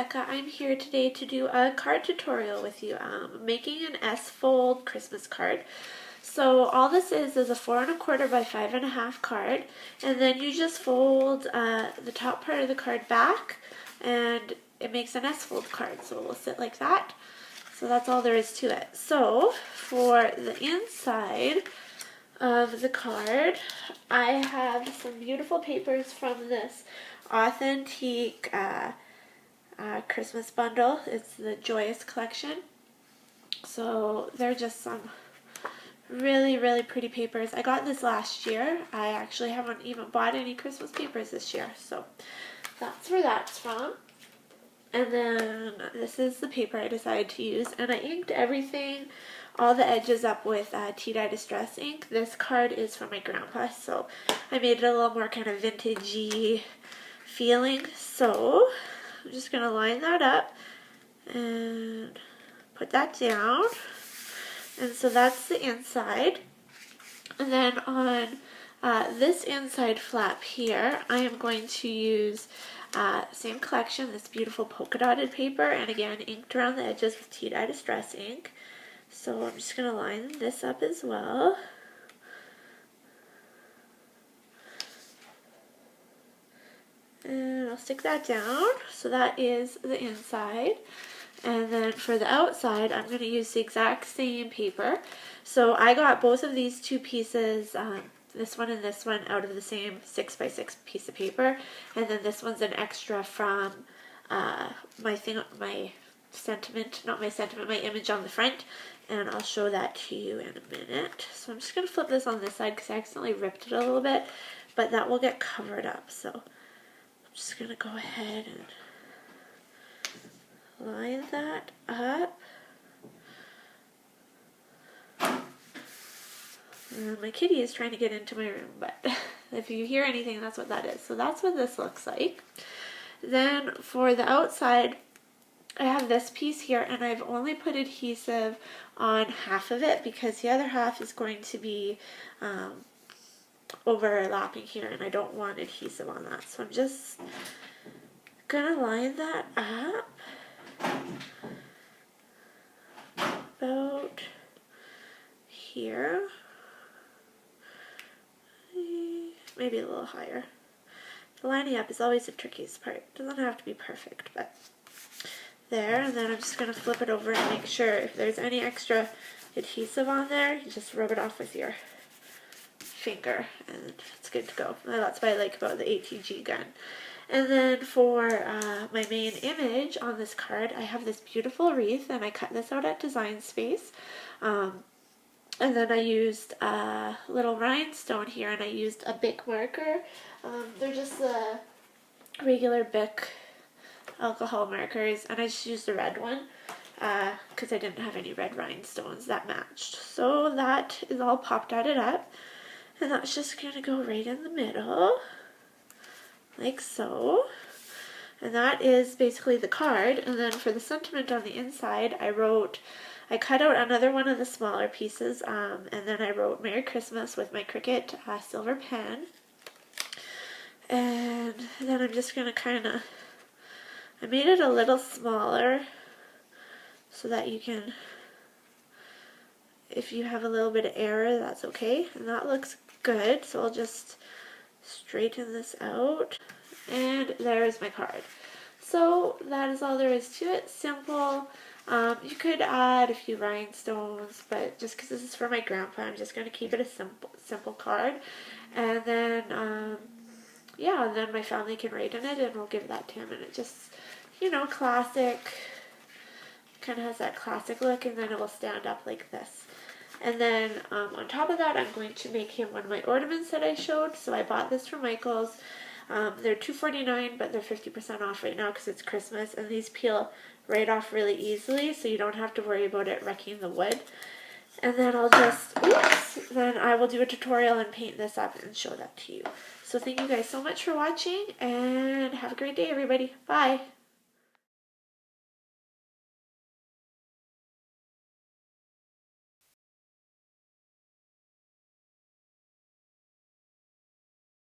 Rebecca. I'm here today to do a card tutorial with you. Making an S-fold Christmas card. So all this is a 4 1/4 by 5 1/2 card, and then you just fold the top part of the card back, and it makes an S-fold card. So it will sit like that. So that's all there is to it. So for the inside of the card, I have some beautiful papers from this Authentique Christmas bundle. It's the Joyous collection. So they're just some really pretty papers. I got this last year. I actually haven't even bought any Christmas papers this year. So that's where that's from. And then this is the paper I decided to use. And I inked everything, all the edges up with Tea-Dye Distress ink. This card is from my grandpa, so I made it a little more kind of vintagey feeling. So I'm just going to line that up and put that down. And so that's the inside. And then on this inside flap here, I am going to use same collection, this beautiful polka dotted paper, and again inked around the edges with Tea-Dye Distress ink. So I'm just going to line this up as well. And I'll stick that down. So that is the inside. And then for the outside, I'm going to use the exact same paper. So I got both of these two pieces, this one and this one, out of the same 6x6 piece of paper. And then this one's an extra from my sentiment, not my sentiment, my image on the front. And I'll show that to you in a minute. So I'm just going to flip this on this side because I accidentally ripped it a little bit. But that will get covered up. So I'm just going to go ahead and line that up. And my kitty is trying to get into my room, but if you hear anything, that's what that is. So that's what this looks like. Then for the outside, I have this piece here, and I've only put adhesive on half of it because the other half is going to be overlapping here, and I don't want adhesive on that. So I'm just going to line that up about here. Maybe a little higher. The lining up is always the trickiest part. It doesn't have to be perfect, but there. And then I'm just going to flip it over and make sure if there's any extra adhesive on there, you just rub it off with your finger and it's good to go. That's what I like about the ATG gun. And then for my main image on this card, I have this beautiful wreath, and I cut this out at Design Space. And then I used a little rhinestone here, and I used a Bic marker. They're just the regular Bic alcohol markers, and I just used the red one because I didn't have any red rhinestones that matched. So that is all popped added up, and that's just going to go right in the middle, like so. And that is basically the card. And then for the sentiment on the inside, I cut out another one of the smaller pieces, and then I wrote Merry Christmas with my Cricut silver pen. And then I'm just going to I made it a little smaller so that you can, if you have a little bit of error, that's okay. And that looks good, so I'll just straighten this out. And there's my card. So that is all there is to it. Simple. You could add a few rhinestones, but just because this is for my grandpa, I'm just going to keep it a simple card. And then, yeah, and then my family can write in it, and we'll give that to him. And it just, you know, classic, kind of has that classic look, and then it will stand up like this. And then on top of that, I'm going to make him one of my ornaments that I showed. So I bought this from Michael's. They're $2.49, but they're 50% off right now because it's Christmas, and these peel right off really easily, so you don't have to worry about it wrecking the wood. And then then I will do a tutorial and paint this up and show that to you. So thank you guys so much for watching, and have a great day, everybody. Bye!